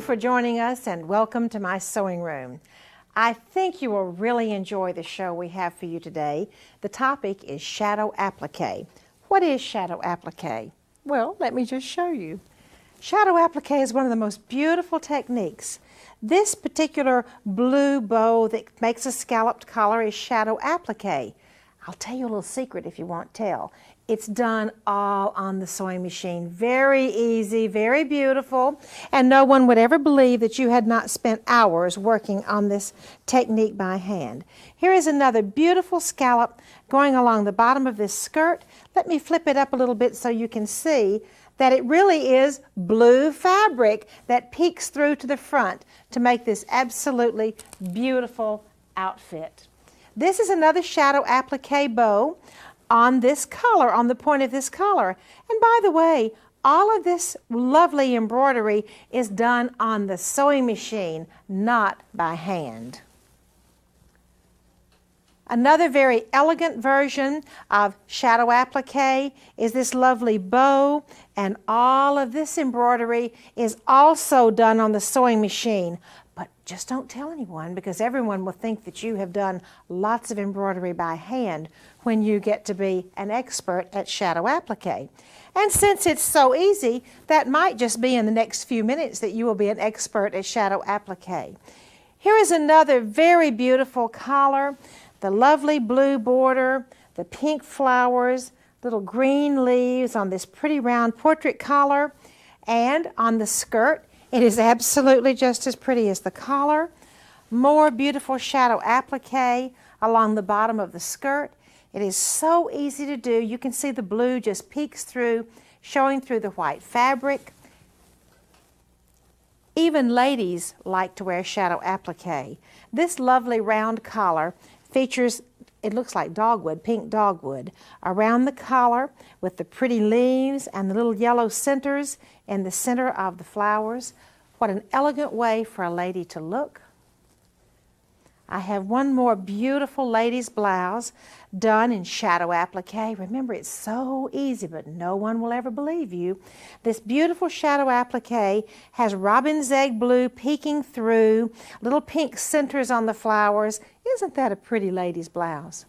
for joining us and welcome to my sewing room. I think you will really enjoy the show we have for you today. The topic is shadow applique. What is shadow applique? Well, let me just show you. Shadow applique is one of the most beautiful techniques. This particular blue bow that makes a scalloped collar is shadow applique. I'll tell you a little secret if you won't tell. It's done all on the sewing machine. Very easy, very beautiful, and no one would ever believe that you had not spent hours working on this technique by hand. Here is another beautiful scallop going along the bottom of this skirt. Let me flip it up a little bit so you can see that it really is blue fabric that peeks through to the front to make this absolutely beautiful outfit. This is another shadow applique bow on this collar, on the point of this collar. And by the way, all of this lovely embroidery is done on the sewing machine, not by hand. Another very elegant version of shadow applique is this lovely bow, and all of this embroidery is also done on the sewing machine. But just don't tell anyone, because everyone will think that you have done lots of embroidery by hand when you get to be an expert at shadow applique. And since it's so easy, that might just be in the next few minutes that you will be an expert at shadow applique. Here is another very beautiful collar, the lovely blue border, the pink flowers, little green leaves on this pretty round portrait collar, and on the skirt. It is absolutely just as pretty as the collar. More beautiful shadow applique along the bottom of the skirt. It is so easy to do. You can see the blue just peeks through, showing through the white fabric. Even ladies like to wear shadow applique. This lovely round collar features, it looks like dogwood, pink dogwood, around the collar with the pretty leaves and the little yellow centers in the center of the flowers. What an elegant way for a lady to look. I have one more beautiful lady's blouse done in shadow applique. Remember, it's so easy, but no one will ever believe you. This beautiful shadow applique has robin's egg blue peeking through, little pink centers on the flowers. Isn't that a pretty lady's blouse?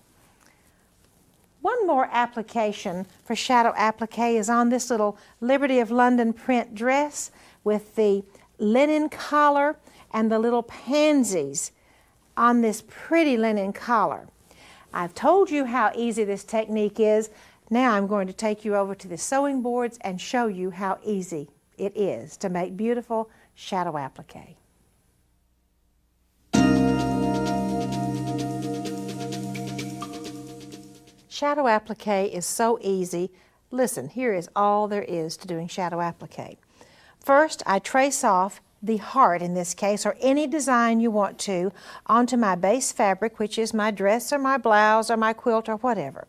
One more application for shadow applique is on this little Liberty of London print dress with the linen collar and the little pansies on this pretty linen collar. I've told you how easy this technique is. Now I'm going to take you over to the sewing boards and show you how easy it is to make beautiful shadow applique. Shadow applique is so easy. Listen, here is all there is to doing shadow applique. First, I trace off the heart, in this case, or any design you want to, onto my base fabric, which is my dress or my blouse or my quilt or whatever.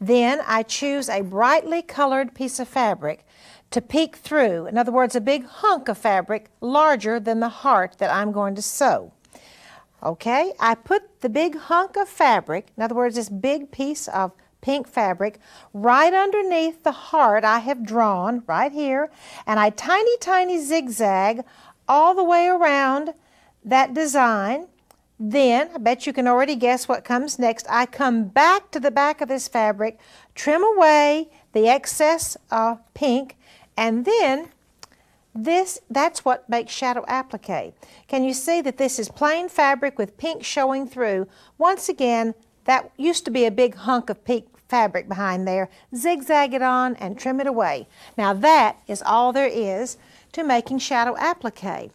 Then I choose a brightly colored piece of fabric to peek through. In other words, a big hunk of fabric larger than the heart that I'm going to sew. Okay, I put the big hunk of fabric, in other words, this big piece of pink fabric, right underneath the heart I have drawn right here, and I tiny zigzag all the way around that design. Then, I bet you can already guess what comes next. I come back to the back of this fabric, trim away the excess of pink, and then that's what makes shadow applique. Can you see that this is plain fabric with pink showing through? Once again, that used to be a big hunk of pink fabric behind there. Zigzag it on and trim it away. Now that is all there is to making shadow applique.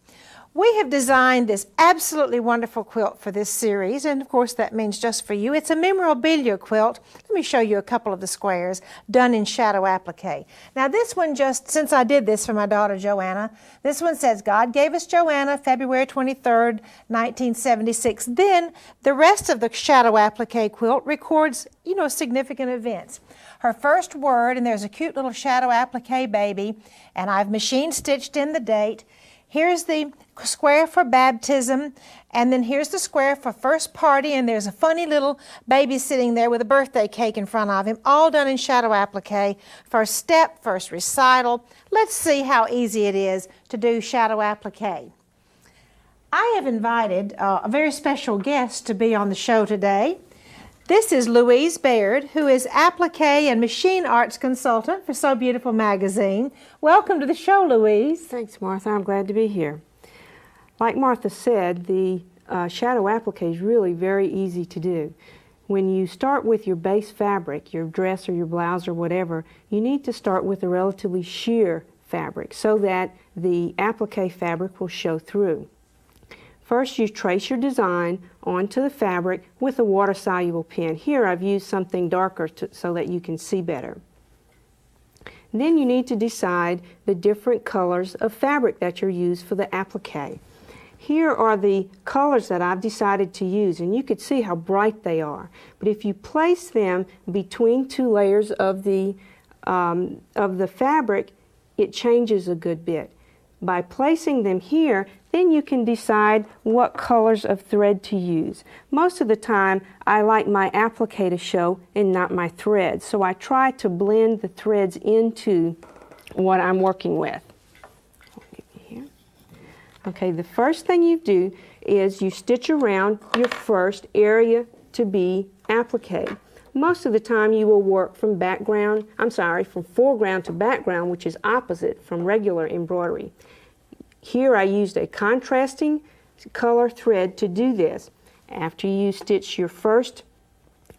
We have designed this absolutely wonderful quilt for this series, and of course that means just for you. It's a memorabilia quilt. Let me show you a couple of the squares done in shadow applique. Now this one, just since I did this for my daughter Joanna, this one says, God gave us Joanna, February 23rd, 1976. Then the rest of the shadow applique quilt records, significant events. Her first word, and there's a cute little shadow applique baby, and I've machine stitched in the date. Here's the square for baptism, and then here's the square for first party, and there's a funny little baby sitting there with a birthday cake in front of him, all done in shadow applique. First step, first recital. Let's see how easy it is to do shadow applique. I have invited a very special guest to be on the show today. This is Louise Baird, who is applique and machine arts consultant for So Beautiful magazine. Welcome to the show, Louise. Thanks, Martha. I'm glad to be here. Like Martha said, the shadow applique is really very easy to do. When you start with your base fabric, your dress or your blouse or whatever, you need to start with a relatively sheer fabric so that the applique fabric will show through. First, you trace your design onto the fabric with a water-soluble pen. Here I've used something darker so that you can see better. Then you need to decide the different colors of fabric that you'll use for the applique. Here are the colors that I've decided to use, and you can see how bright they are. But if you place them between two layers of the fabric, it changes a good bit. By placing them here, then you can decide what colors of thread to use. Most of the time, I like my applique to show and not my threads, so I try to blend the threads into what I'm working with. Okay, the first thing you do is you stitch around your first area to be applique. Most of the time you will work from foreground to background, which is opposite from regular embroidery. Here I used a contrasting color thread to do this. After you stitch your first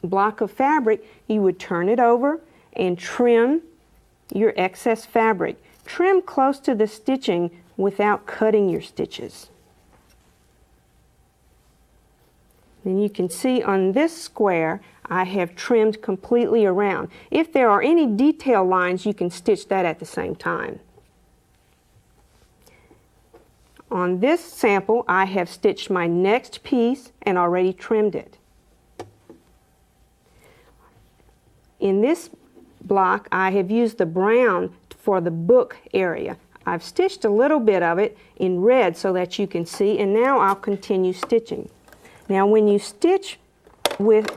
block of fabric, you would turn it over and trim your excess fabric. Trim close to the stitching without cutting your stitches. Then you can see on this square I have trimmed completely around. If there are any detail lines, you can stitch that at the same time. On this sample, I have stitched my next piece and already trimmed it. In this block, I have used the brown for the book area. I've stitched a little bit of it in red so that you can see, and now I'll continue stitching. Now when you stitch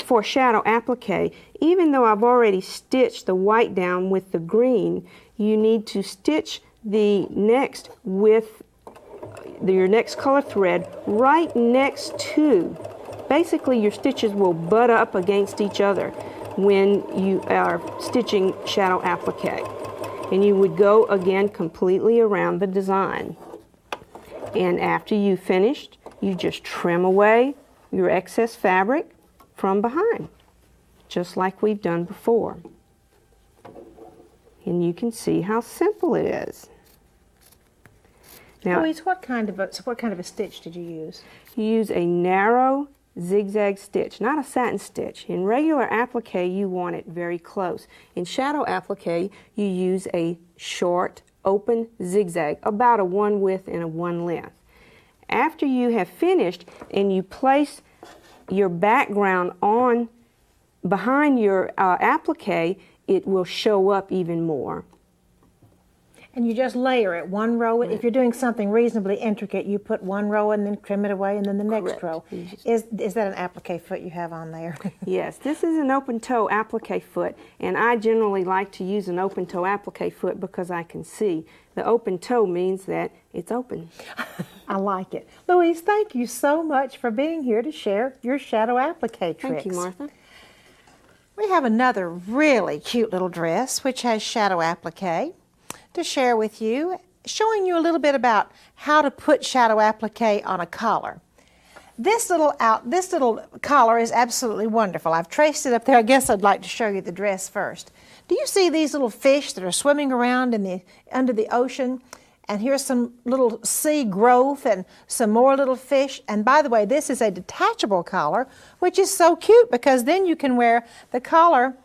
for shadow applique, even though I've already stitched the white down with the green, you need to stitch the next with your next color thread right next to. Basically your stitches will butt up against each other when you are stitching shadow applique. And you would go again completely around the design. And after you've finished, you just trim away your excess fabric from behind, just like we've done before. And you can see how simple it is. Now, Louise, what kind of a stitch did you use? You use a narrow zigzag stitch, not a satin stitch. In regular applique, you want it very close. In shadow applique, you use a short, open zigzag, about a 1 width and a 1 length. After you have finished and you place your background on behind your applique, it will show up even more. And you just layer it, one row. If you're doing something reasonably intricate, you put one row and then trim it away and then the next row. Is that an applique foot you have on there? Yes, this is an open toe applique foot, and I generally like to use an open toe applique foot because I can see. The open toe means that it's open. I like it. Louise, thank you so much for being here to share your shadow applique tricks. Thank you, Martha. We have another really cute little dress which has shadow applique to share with you, showing you a little bit about how to put shadow applique on a collar. This little collar is absolutely wonderful. I've traced it up there. I guess I'd like to show you the dress first. Do you see these little fish that are swimming around under the ocean? And here's some little sea growth and some more little fish. And by the way, this is a detachable collar, which is so cute because then you can wear the collar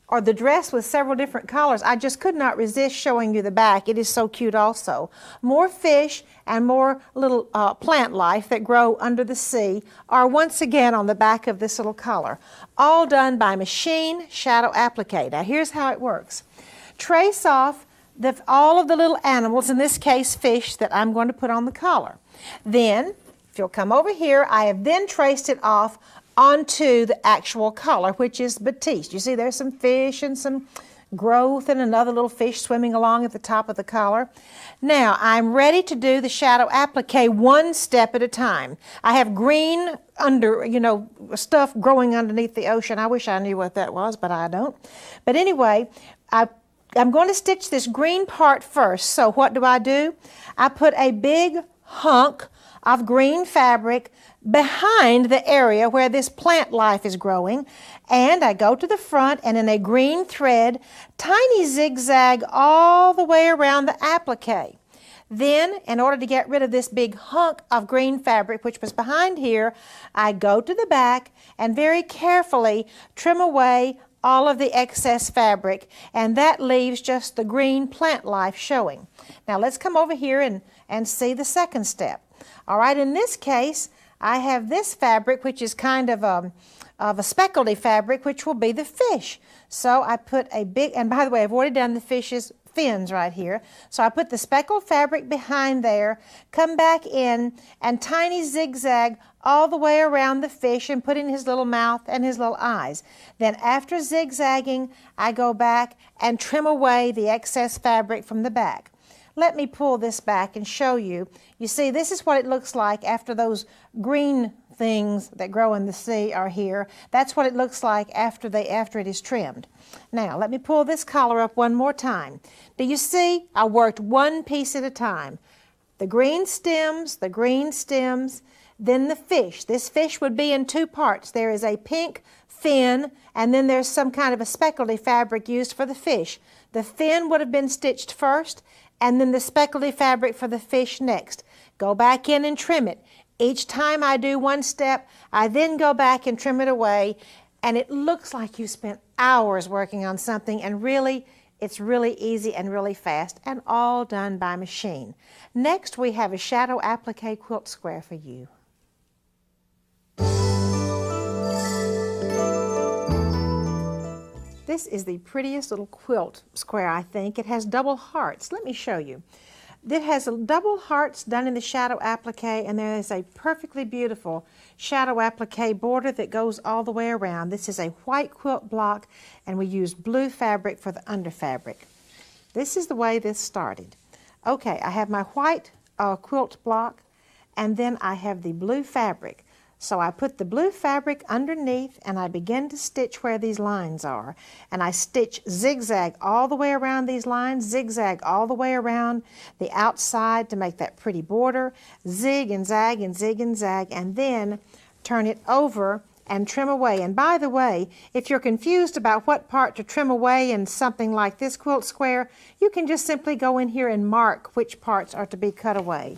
or the dress with several different colors. I just could not resist showing you the back. It is so cute also. More fish and more little plant life that grow under the sea are once again on the back of this little collar. All done by machine shadow applique. Now here's how it works. Trace off all of the little animals, in this case fish, that I'm going to put on the collar. Then, if you'll come over here, I have then traced it off onto the actual collar, which is batiste. You see there's some fish and some growth and another little fish swimming along at the top of the collar. Now I'm ready to do the shadow applique one step at a time. I have green under, stuff growing underneath the ocean. I wish I knew what that was, but I don't. But anyway, I'm going to stitch this green part first. So what do? I put a big hunk of green fabric behind the area where this plant life is growing, and I go to the front and in a green thread, tiny zigzag all the way around the applique. Then, in order to get rid of this big hunk of green fabric which was behind here, I go to the back and very carefully trim away all of the excess fabric, and that leaves just the green plant life showing. Now let's come over here and see the second step. All right, in this case, I have this fabric, which is kind of a speckledy fabric, which will be the fish. So I put a big, and by the way, I've already done the fish's fins right here. So I put the speckled fabric behind there, come back in, and tiny zigzag all the way around the fish and put in his little mouth and his little eyes. Then after zigzagging, I go back and trim away the excess fabric from the back. Let me pull this back and show you. You see, this is what it looks like after those green things that grow in the sea are here. That's what it looks like after it is trimmed. Now, let me pull this collar up one more time. Do you see? I worked one piece at a time. The green stems, then the fish. This fish would be in two parts. There is a pink fin, and then there's some kind of a speckledy fabric used for the fish. The fin would have been stitched first, and then the speckledy fabric for the fish next. Go back in and trim it. Each time I do one step, I then go back and trim it away, and it looks like you spent hours working on something, and really, it's really easy and really fast, and all done by machine. Next, we have a shadow applique quilt square for you. This is the prettiest little quilt square, I think. It has double hearts. Let me show you. It has double hearts done in the shadow applique, and there is a perfectly beautiful shadow applique border that goes all the way around. This is a white quilt block, and we use blue fabric for the under fabric. This is the way this started. Okay, I have my white quilt block, and then I have the blue fabric. So I put the blue fabric underneath, and I begin to stitch where these lines are. And I stitch zigzag all the way around these lines, zigzag all the way around the outside to make that pretty border, zig and zag and zig and zag, and then turn it over and trim away. And by the way, if you're confused about what part to trim away in something like this quilt square, you can just simply go in here and mark which parts are to be cut away.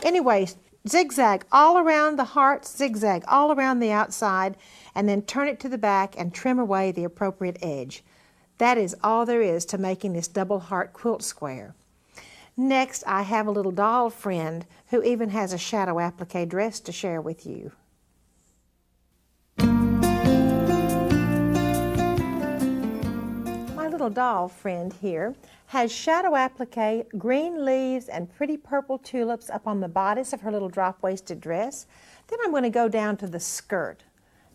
Anyway, zigzag all around the hearts, zigzag all around the outside, and then turn it to the back and trim away the appropriate edge. That is all there is to making this double heart quilt square. Next, I have a little doll friend who even has a shadow applique dress to share with you. My little doll friend here has shadow applique, green leaves, and pretty purple tulips up on the bodice of her little drop-waisted dress. Then I'm going to go down to the skirt.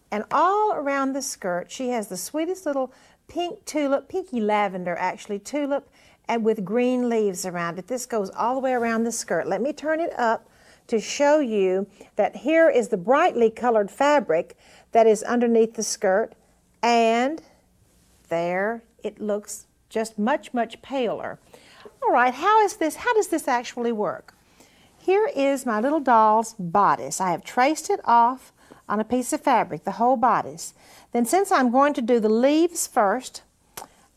And all around the skirt, she has the sweetest little pink tulip, pinky lavender actually, tulip, and with green leaves around it. This goes all the way around the skirt. Let me turn it up to show you that here is the brightly colored fabric that is underneath the skirt, and there it looks just much, much paler. All right, how does this actually work? Here is my little doll's bodice. I have traced it off on a piece of fabric, the whole bodice. Then since I'm going to do the leaves first,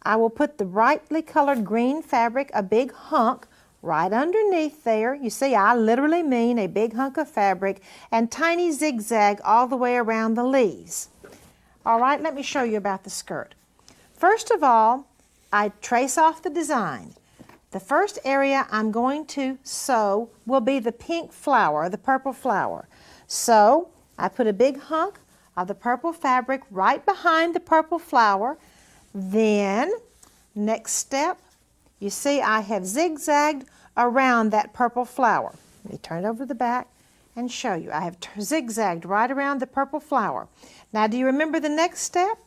I will put the brightly colored green fabric, a big hunk, right underneath there. You see, I literally mean a big hunk of fabric, and tiny zigzag all the way around the leaves. All right, let me show you about the skirt. First of all, I trace off the design. The first area I'm going to sew will be the pink flower, the purple flower. So I put a big hunk of the purple fabric right behind the purple flower. Then, next step, you see I have zigzagged around that purple flower. Let me turn it over to the back and show you. I have zigzagged right around the purple flower. Now, do you remember the next step?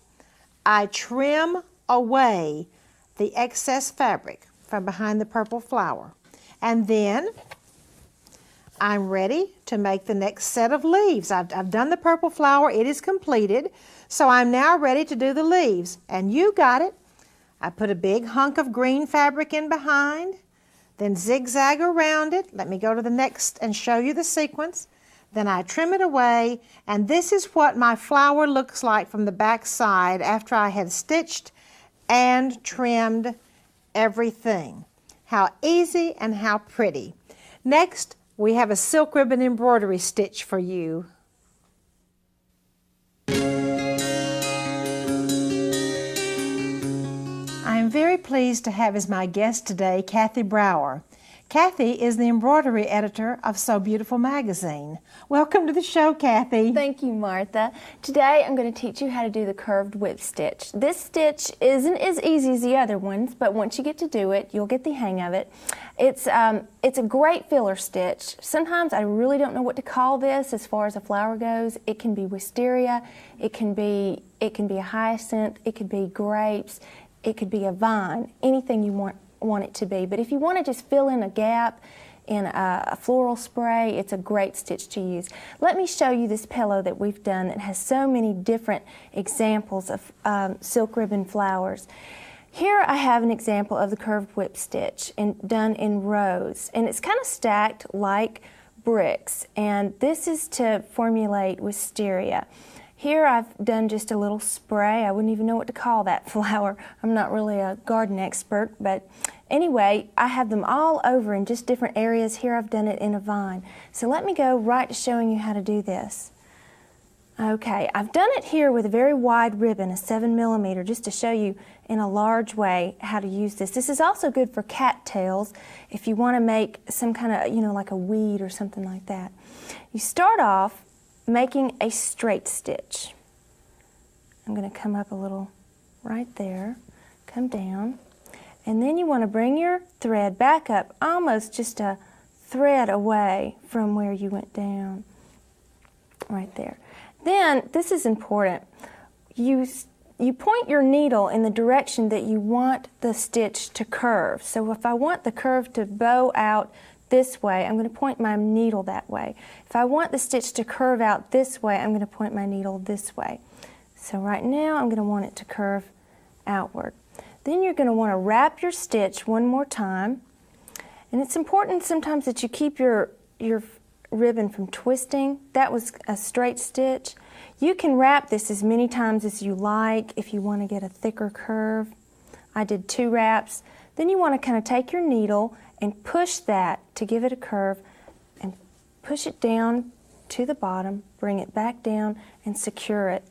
I trim away the excess fabric from behind the purple flower. And then I'm ready to make the next set of leaves. I've done the purple flower, it is completed. So I'm now ready to do the leaves. And you got it. I put a big hunk of green fabric in behind, then zigzag around it. Let me go to the next and show you the sequence. Then I trim it away, and this is what my flower looks like from the back side after I had stitched and trimmed everything. How easy and how pretty. Next, we have a silk ribbon embroidery stitch for you. I am very pleased to have as my guest today Kathy Brower. Kathy is the embroidery editor of So Beautiful magazine. Welcome to the show, Kathy. Thank you, Martha. Today I'm going to teach you how to do the curved whip stitch. This stitch isn't as easy as the other ones, but once you get to do it, you'll get the hang of it. It's a great filler stitch. Sometimes I really don't know what to call this as far as a flower goes. It can be wisteria, it can be a hyacinth, it could be grapes, it could be a vine, anything you want it to be. But if you want to just fill in a gap in a floral spray, it's a great stitch to use. Let me show you this pillow that we've done that has so many different examples of silk ribbon flowers. Here I have an example of the curved whip stitch done in rows, and it's kind of stacked like bricks, and this is to formulate wisteria. Here I've done just a little spray. I wouldn't even know what to call that flower. I'm not really a garden expert, but anyway, I have them all over in just different areas. Here I've done it in a vine. So let me go right to showing you how to do this. Okay, I've done it here with a very wide ribbon, a 7mm, just to show you in a large way how to use this. This is also good for cattails if you want to make some kind of, like a weed or something like that. You start off making a straight stitch. I'm going to come up a little right there, come down, and then you want to bring your thread back up almost just a thread away from where you went down, right there. Then, this is important, you point your needle in the direction that you want the stitch to curve. So if I want the curve to bow out this way, I'm going to point my needle that way. If I want the stitch to curve out this way, I'm going to point my needle this way. So right now I'm going to want it to curve outward. Then you're going to want to wrap your stitch one more time. And it's important sometimes that you keep your ribbon from twisting. That was a straight stitch. You can wrap this as many times as you like if you want to get a thicker curve. I did 2 wraps. Then you want to kind of take your needle and push that to give it a curve, and push it down to the bottom, bring it back down, and secure it.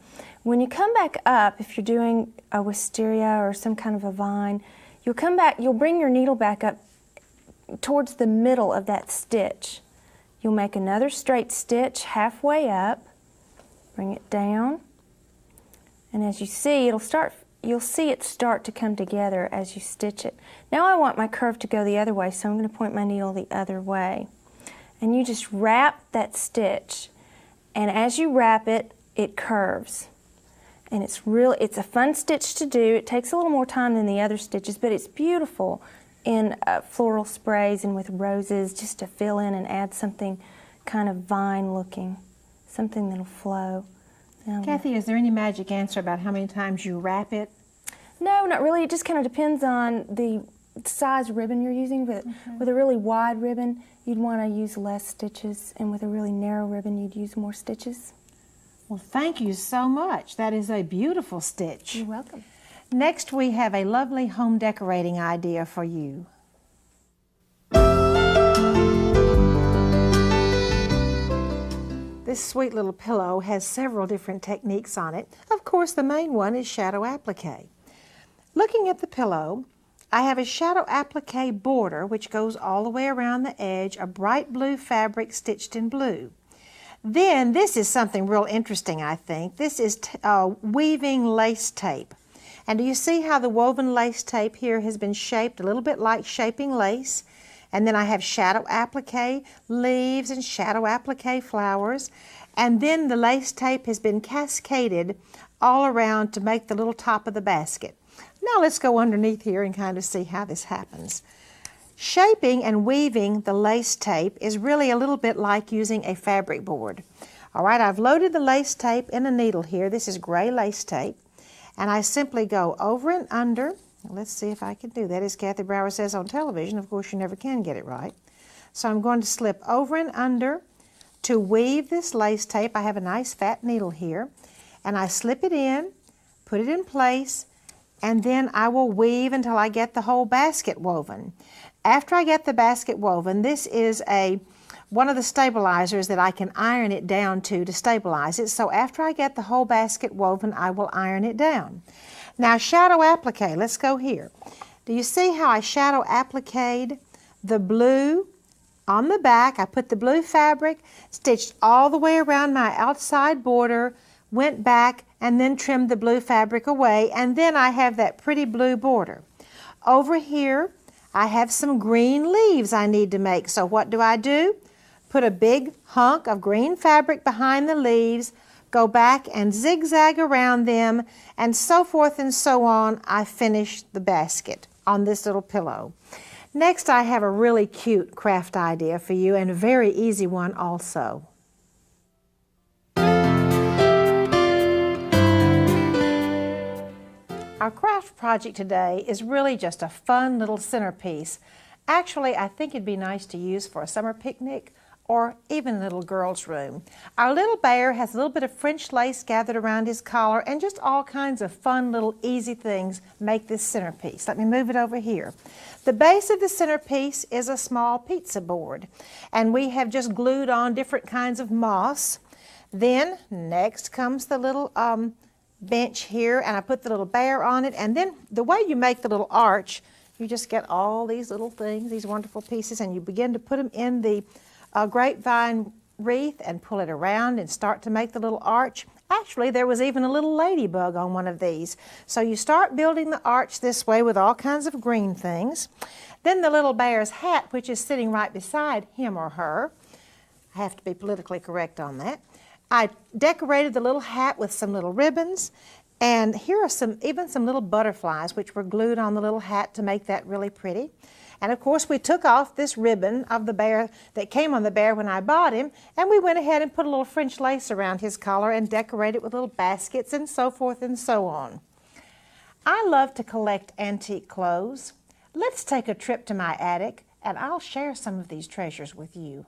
When you come back up, if you're doing a wisteria or some kind of a vine, you'll bring your needle back up towards the middle of that stitch. You'll make another straight stitch halfway up, bring it down, and as you see, you'll see it start to come together as you stitch it. Now I want my curve to go the other way, so I'm going to point my needle the other way. And you just wrap that stitch, and as you wrap it, it curves. And it's a fun stitch to do. It takes a little more time than the other stitches, but it's beautiful in floral sprays and with roses, just to fill in and add something kind of vine looking, something that'll flow. Kathy, is there any magic answer about how many times you wrap it? No, not really. It just kind of depends on the size ribbon you're using. With a really wide ribbon, you'd want to use less stitches, and with a really narrow ribbon, you'd use more stitches. Well, thank you so much. That is a beautiful stitch. You're welcome. Next, we have a lovely home decorating idea for you. This sweet little pillow has several different techniques on it. Of course, the main one is shadow applique. Looking at the pillow, I have a shadow applique border which goes all the way around the edge, a bright blue fabric stitched in blue. Then, this is something real interesting, I think. This is weaving lace tape. And do you see how the woven lace tape here has been shaped a little bit like shaping lace? And then I have shadow applique leaves and shadow applique flowers. And then the lace tape has been cascaded all around to make the little top of the basket. Now let's go underneath here and kind of see how this happens. Shaping and weaving the lace tape is really a little bit like using a fabric board. All right, I've loaded the lace tape in a needle here. This is gray lace tape. And I simply go over and under. Let's see if I can do that. As Kathy Brower says on television, of course you never can get it right. So I'm going to slip over and under to weave this lace tape. I have a nice fat needle here. And I slip it in, put it in place, and then I will weave until I get the whole basket woven. After I get the basket woven, this is one of the stabilizers that I can iron it down to stabilize it. So after I get the whole basket woven, I will iron it down. Now shadow applique, let's go here. Do you see how I shadow appliqued the blue on the back? I put the blue fabric, stitched all the way around my outside border, went back and then trimmed the blue fabric away, and then I have that pretty blue border. Over here, I have some green leaves I need to make. So what do? Put a big hunk of green fabric behind the leaves, go back and zigzag around them, and so forth and so on. I finish the basket on this little pillow. Next, I have a really cute craft idea for you, and a very easy one also. Our craft project today is really just a fun little centerpiece. Actually, I think it'd be nice to use for a summer picnic or even a little girl's room. Our little bear has a little bit of French lace gathered around his collar, and just all kinds of fun little easy things make this centerpiece. Let me move it over here. The base of the centerpiece is a small pizza board, and we have just glued on different kinds of moss. Then next comes the little bench here, and I put the little bear on it, and then the way you make the little arch, you just get all these little things, these wonderful pieces, and you begin to put them in the grapevine wreath and pull it around and start to make the little arch. Actually, there was even a little ladybug on one of these. So you start building the arch this way with all kinds of green things. Then the little bear's hat, which is sitting right beside him or her. I have to be politically correct on that. I decorated the little hat with some little ribbons, and here are even some little butterflies which were glued on the little hat to make that really pretty. And of course we took off this ribbon of the bear that came on the bear when I bought him, and we went ahead and put a little French lace around his collar and decorated with little baskets and so forth and so on. I love to collect antique clothes. Let's take a trip to my attic and I'll share some of these treasures with you.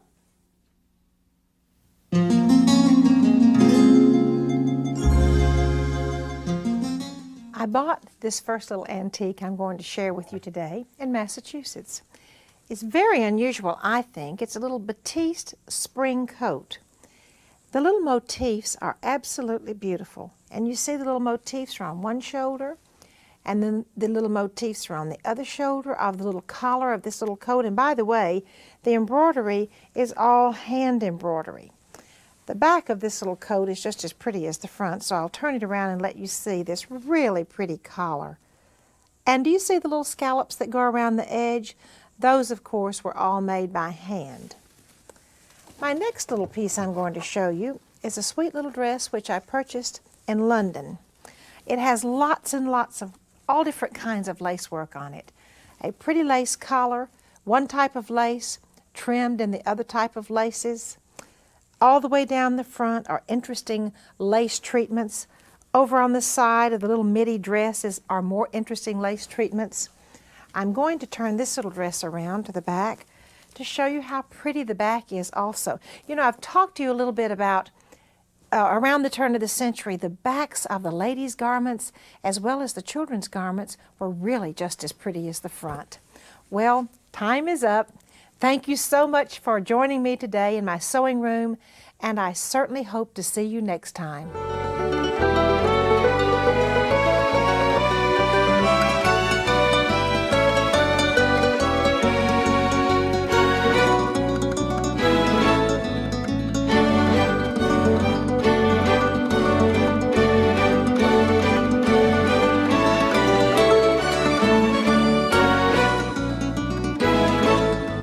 I bought this first little antique I'm going to share with you today in Massachusetts. It's very unusual, I think. It's a little batiste spring coat. The little motifs are absolutely beautiful. And you see the little motifs are on one shoulder, and then the little motifs are on the other shoulder of the little collar of this little coat. And by the way, the embroidery is all hand embroidery. The back of this little coat is just as pretty as the front, so I'll turn it around and let you see this really pretty collar. And do you see the little scallops that go around the edge? Those, of course, were all made by hand. My next little piece I'm going to show you is a sweet little dress which I purchased in London. It has lots and lots of all different kinds of lace work on it. A pretty lace collar, one type of lace, trimmed in the other type of laces. All the way down the front are interesting lace treatments. Over on the side of the little midi dresses are more interesting lace treatments. I'm going to turn this little dress around to the back to show you how pretty the back is also. You know, I've talked to you a little bit about around the turn of the century, the backs of the ladies' garments as well as the children's garments were really just as pretty as the front. Well, time is up. Thank you so much for joining me today in my sewing room, and I certainly hope to see you next time.